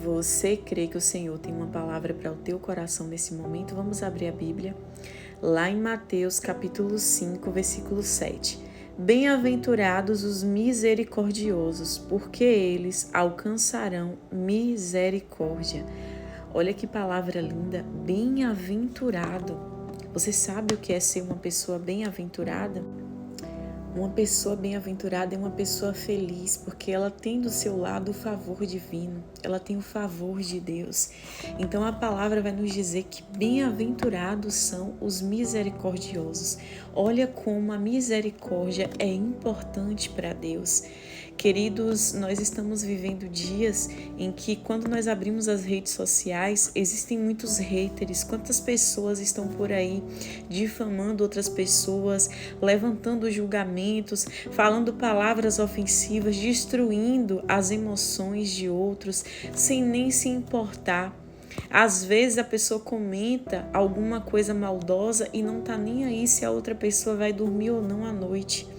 Você crê que o Senhor tem uma palavra para o teu coração nesse momento? Vamos abrir a Bíblia. Lá em Mateus capítulo 5, versículo 7. Bem-aventurados os misericordiosos, porque eles alcançarão misericórdia. Olha que palavra linda, bem-aventurado. Você sabe o que é ser uma pessoa bem-aventurada? Uma pessoa bem-aventurada é uma pessoa feliz, porque ela tem do seu lado o favor divino, ela tem o favor de Deus. Então a palavra vai nos dizer que bem-aventurados são os misericordiosos. Olha como a misericórdia é importante para Deus. Queridos, nós estamos vivendo dias em que, quando nós abrimos as redes sociais, existem muitos haters. Quantas pessoas estão por aí difamando outras pessoas, levantando julgamentos, falando palavras ofensivas, destruindo as emoções de outros, sem nem se importar. Às vezes a pessoa comenta alguma coisa maldosa e não tá nem aí se a outra pessoa vai dormir ou não à noite.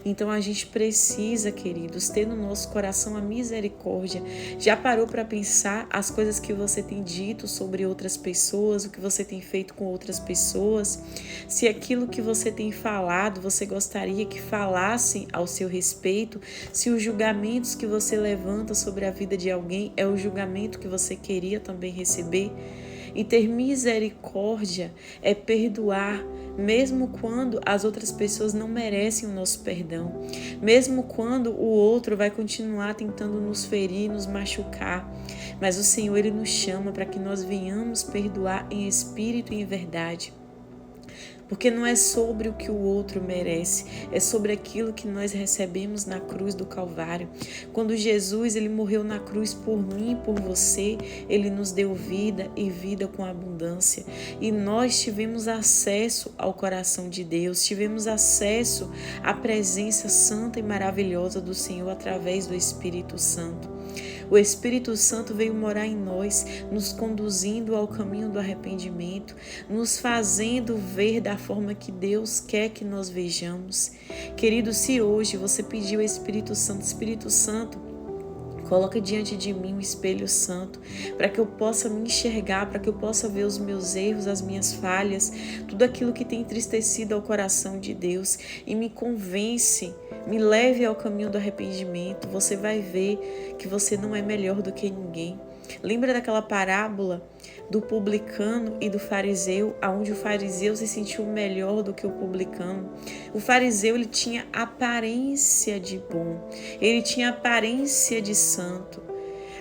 Então a gente precisa, queridos, ter no nosso coração a misericórdia. Já parou para pensar as coisas que você tem dito sobre outras pessoas, o que você tem feito com outras pessoas? Se aquilo que você tem falado, você gostaria que falassem ao seu respeito? Se os julgamentos que você levanta sobre a vida de alguém é o julgamento que você queria também receber? E ter misericórdia é perdoar, mesmo quando as outras pessoas não merecem o nosso perdão, mesmo quando o outro vai continuar tentando nos ferir, nos machucar. Mas o Senhor, Ele nos chama para que nós venhamos perdoar em espírito e em verdade. Porque não é sobre o que o outro merece, é sobre aquilo que nós recebemos na cruz do Calvário. Quando Jesus ele morreu na cruz por mim e por você, ele nos deu vida e vida com abundância. E nós tivemos acesso ao coração de Deus, tivemos acesso à presença santa e maravilhosa do Senhor através do Espírito Santo. O Espírito Santo veio morar em nós, nos conduzindo ao caminho do arrependimento, nos fazendo ver da forma que Deus quer que nós vejamos. Querido, se hoje você pediu ao Espírito Santo, coloca diante de mim um espelho santo, para que eu possa me enxergar, para que eu possa ver os meus erros, as minhas falhas, tudo aquilo que tem entristecido ao coração de Deus, e me convence, me leve ao caminho do arrependimento. Você vai ver que você não é melhor do que ninguém. Lembra daquela parábola do publicano e do fariseu, onde o fariseu se sentiu melhor do que o publicano? O fariseu ele tinha aparência de bom, ele tinha aparência de santo.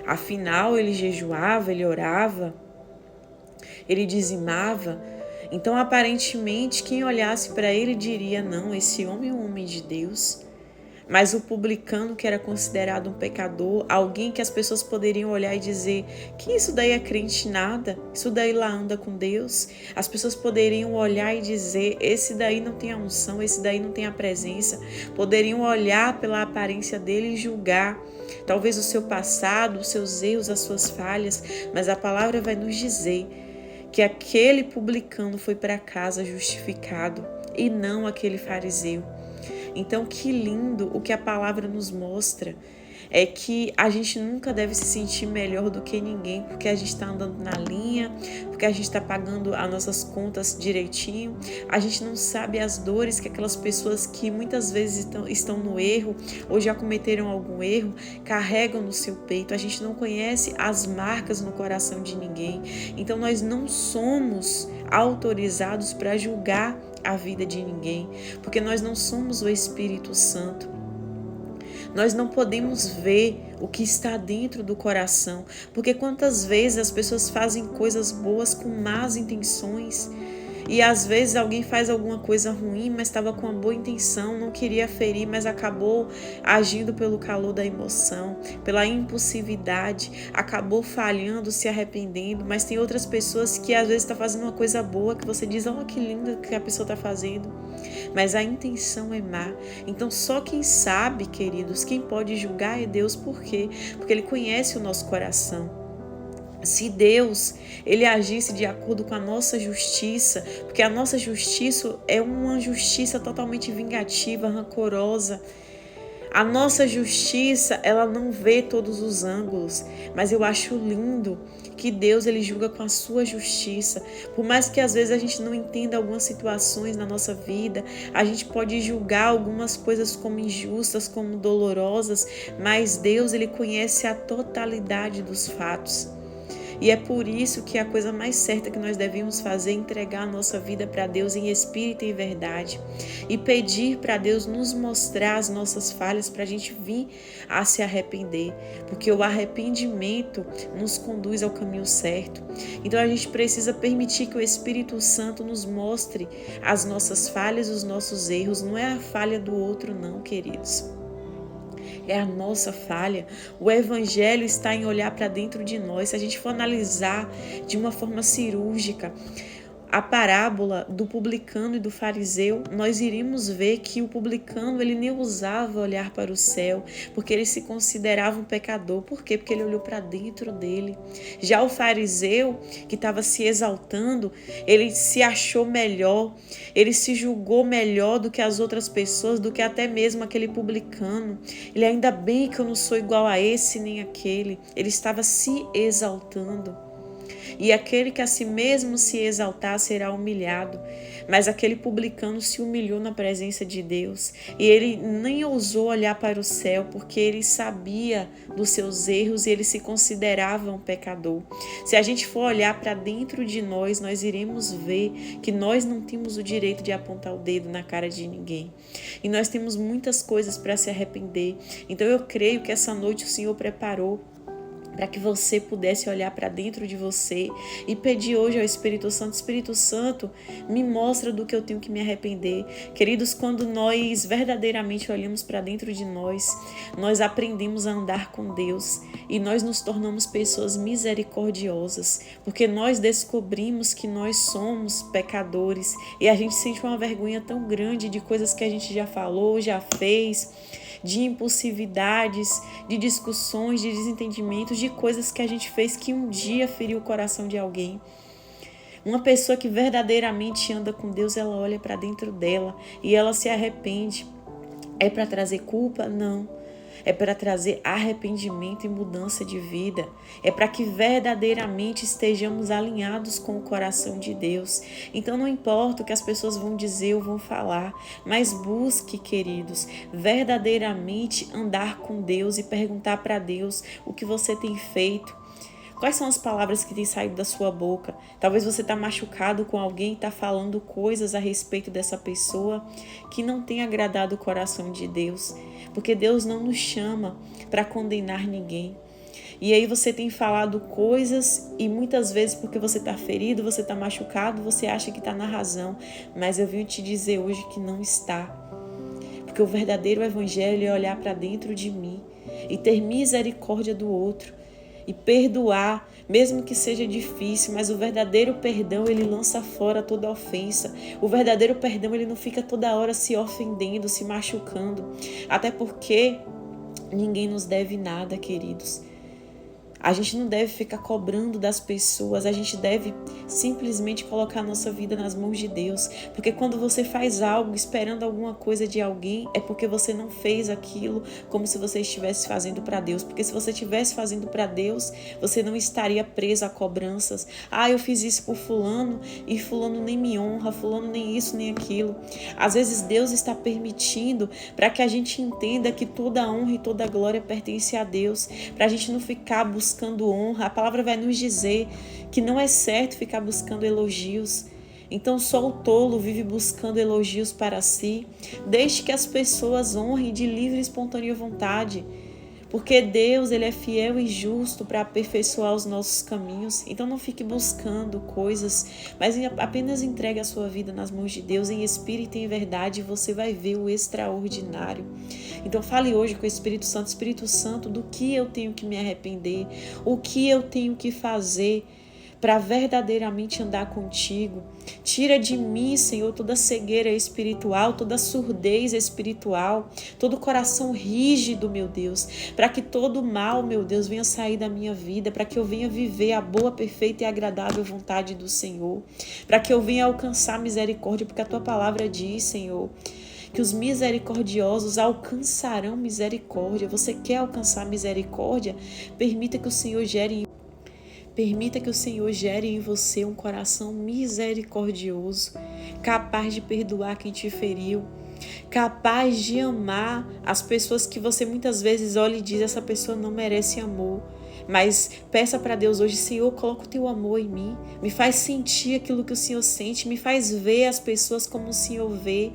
Afinal, ele jejuava, ele orava, ele dizimava. Então, aparentemente, quem olhasse para ele diria: não, esse homem é um homem de Deus. Mas o publicano, que era considerado um pecador, alguém que as pessoas poderiam olhar e dizer que isso daí é crente nada, isso daí lá anda com Deus. As pessoas poderiam olhar e dizer: esse daí não tem a unção, esse daí não tem a presença. Poderiam olhar pela aparência dele e julgar talvez o seu passado, os seus erros, as suas falhas. Mas a palavra vai nos dizer que aquele publicano foi para casa justificado e não aquele fariseu. Então, que lindo o que a palavra nos mostra. É que a gente nunca deve se sentir melhor do que ninguém, porque a gente está andando na linha, porque a gente está pagando as nossas contas direitinho. A gente não sabe as dores que aquelas pessoas que muitas vezes estão no erro ou já cometeram algum erro, carregam no seu peito. A gente não conhece as marcas no coração de ninguém. Então nós não somos autorizados para julgar a vida de ninguém, porque nós não somos o Espírito Santo. Nós não podemos ver o que está dentro do coração, porque quantas vezes as pessoas fazem coisas boas com más intenções, e às vezes alguém faz alguma coisa ruim, mas estava com uma boa intenção, não queria ferir, mas acabou agindo pelo calor da emoção, pela impulsividade, acabou falhando, se arrependendo. Mas tem outras pessoas que às vezes estão fazendo uma coisa boa, que você diz: olha que lindo que a pessoa está fazendo, mas a intenção é má. Então só quem sabe, queridos, quem pode julgar é Deus. Por quê? Porque Ele conhece o nosso coração. Se Deus ele agisse de acordo com a nossa justiça, porque a nossa justiça é uma justiça totalmente vingativa, rancorosa, A nossa justiça, ela não vê todos os ângulos, mas eu acho lindo que Deus, ele julga com a sua justiça. Por mais que às vezes a gente não entenda algumas situações na nossa vida, a gente pode julgar algumas coisas como injustas, como dolorosas, mas Deus, ele conhece a totalidade dos fatos. E é por isso que a coisa mais certa que nós devemos fazer é entregar a nossa vida para Deus em espírito e em verdade. E pedir para Deus nos mostrar as nossas falhas para a gente vir a se arrepender. Porque o arrependimento nos conduz ao caminho certo. Então a gente precisa permitir que o Espírito Santo nos mostre as nossas falhas, os nossos erros. Não é a falha do outro não, queridos. É a nossa falha. O evangelho está em olhar para dentro de nós. Se a gente for analisar de uma forma cirúrgica a parábola do publicano e do fariseu, nós iríamos ver que o publicano, ele nem ousava olhar para o céu, porque ele se considerava um pecador. Por quê? Porque ele olhou para dentro dele. Já o fariseu, que estava se exaltando, ele se achou melhor, ele se julgou melhor do que as outras pessoas, do que até mesmo aquele publicano. Ele, ainda bem que eu não sou igual a esse nem aquele. Ele estava se exaltando. E aquele que a si mesmo se exaltar será humilhado. Mas aquele publicano se humilhou na presença de Deus. E ele nem ousou olhar para o céu, porque ele sabia dos seus erros e ele se considerava um pecador. Se a gente for olhar para dentro de nós, nós iremos ver que nós não temos o direito de apontar o dedo na cara de ninguém. E nós temos muitas coisas para se arrepender. Então eu creio que essa noite o Senhor preparou para que você pudesse olhar para dentro de você e pedir hoje ao Espírito Santo, me mostra do que eu tenho que me arrepender. Queridos, quando nós verdadeiramente olhamos para dentro de nós aprendemos a andar com Deus e nós nos tornamos pessoas misericordiosas, porque nós descobrimos que nós somos pecadores e a gente sente uma vergonha tão grande de coisas que a gente já falou, já fez, de impulsividades, de discussões, de desentendimentos, de coisas que a gente fez que um dia feriu o coração de alguém. Uma pessoa que verdadeiramente anda com Deus, ela olha para dentro dela e ela se arrepende. É para trazer culpa? Não. É para trazer arrependimento e mudança de vida. É para que verdadeiramente estejamos alinhados com o coração de Deus. Então não importa o que as pessoas vão dizer ou vão falar, mas busque, queridos, verdadeiramente andar com Deus e perguntar para Deus o que você tem feito. Quais são as palavras que têm saído da sua boca? Talvez você está machucado com alguém e está falando coisas a respeito dessa pessoa que não tem agradado o coração de Deus. Porque Deus não nos chama para condenar ninguém. E aí você tem falado coisas e muitas vezes porque você está ferido, você está machucado, você acha que está na razão. Mas eu vim te dizer hoje que não está. Porque o verdadeiro evangelho é olhar para dentro de mim e ter misericórdia do outro. E perdoar, mesmo que seja difícil, mas o verdadeiro perdão, ele lança fora toda ofensa. O verdadeiro perdão, ele não fica toda hora se ofendendo, se machucando. Até porque ninguém nos deve nada, queridos. A gente não deve ficar cobrando das pessoas, a gente deve simplesmente colocar a nossa vida nas mãos de Deus. Porque quando você faz algo esperando alguma coisa de alguém, é porque você não fez aquilo como se você estivesse fazendo para Deus. Porque se você estivesse fazendo para Deus, você não estaria preso a cobranças. Ah, eu fiz isso por fulano e fulano nem me honra, fulano nem isso nem aquilo. Às vezes Deus está permitindo para que a gente entenda que toda a honra e toda a glória pertence a Deus. Para a gente não ficar buscando honra. A palavra vai nos dizer que não é certo ficar buscando elogios. Então só o tolo vive buscando elogios para si. Deixe que as pessoas honrem de livre e espontânea vontade. Porque Deus, ele é fiel e justo para aperfeiçoar os nossos caminhos. Então não fique buscando coisas, mas apenas entregue a sua vida nas mãos de Deus em espírito e em verdade, e você vai ver o extraordinário. Então fale hoje com o Espírito Santo, do que eu tenho que me arrepender, o que eu tenho que fazer para verdadeiramente andar contigo. Tira de mim, Senhor, toda cegueira espiritual, toda surdez espiritual, todo coração rígido, meu Deus, para que todo mal, meu Deus, venha sair da minha vida, para que eu venha viver a boa, perfeita e agradável vontade do Senhor, para que eu venha alcançar misericórdia, porque a tua palavra diz, Senhor, que os misericordiosos alcançarão misericórdia. Você quer alcançar misericórdia? Permita que o Senhor gere em você um coração misericordioso, capaz de perdoar quem te feriu, capaz de amar as pessoas que você muitas vezes olha e diz: essa pessoa não merece amor. Mas peça para Deus hoje: Senhor, coloca o teu amor em mim, me faz sentir aquilo que o Senhor sente, me faz ver as pessoas como o Senhor vê.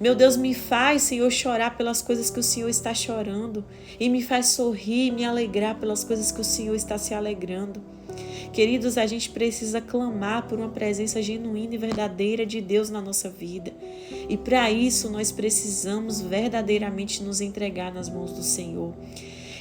Meu Deus, me faz, Senhor, chorar pelas coisas que o Senhor está chorando e me faz sorrir, me alegrar pelas coisas que o Senhor está se alegrando. Queridos, a gente precisa clamar por uma presença genuína e verdadeira de Deus na nossa vida. E para isso nós precisamos verdadeiramente nos entregar nas mãos do Senhor.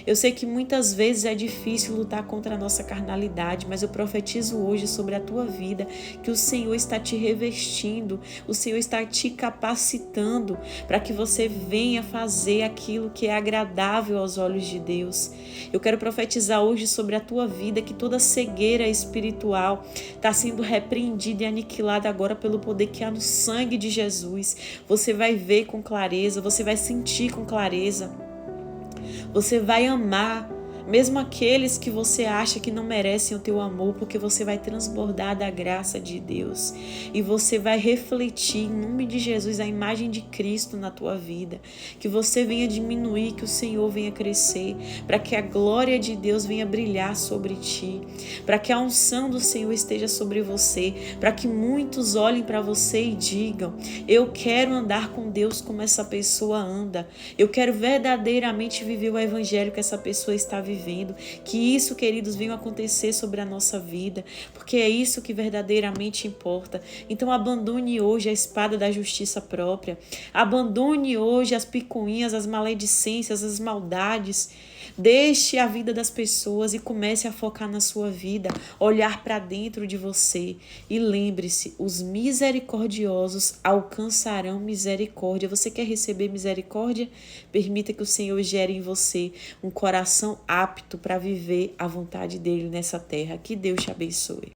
Eu sei que muitas vezes é difícil lutar contra a nossa carnalidade, mas eu profetizo hoje sobre a tua vida que o Senhor está te revestindo, o Senhor está te capacitando para que você venha fazer aquilo que é agradável aos olhos de Deus. Eu quero profetizar hoje sobre a tua vida que toda cegueira espiritual está sendo repreendida e aniquilada agora pelo poder que há no sangue de Jesus. Você vai ver com clareza, você vai sentir com clareza. Você vai amar, mesmo aqueles que você acha que não merecem o teu amor, porque você vai transbordar da graça de Deus. E você vai refletir, em nome de Jesus, a imagem de Cristo na tua vida. Que você venha diminuir, que o Senhor venha crescer, para que a glória de Deus venha brilhar sobre ti, para que a unção do Senhor esteja sobre você, para que muitos olhem para você e digam: eu quero andar com Deus como essa pessoa anda. Eu quero verdadeiramente viver o evangelho que essa pessoa está vivendo. Que isso, queridos, venha acontecer sobre a nossa vida, porque é isso que verdadeiramente importa. Então abandone hoje a espada da justiça própria, abandone hoje as picuinhas, as maledicências, as maldades. Deixe a vida das pessoas e comece a focar na sua vida, olhar para dentro de você. E lembre-se, os misericordiosos alcançarão misericórdia. Você quer receber misericórdia? Permita que o Senhor gere em você um coração apto para viver a vontade dele nessa terra. Que Deus te abençoe.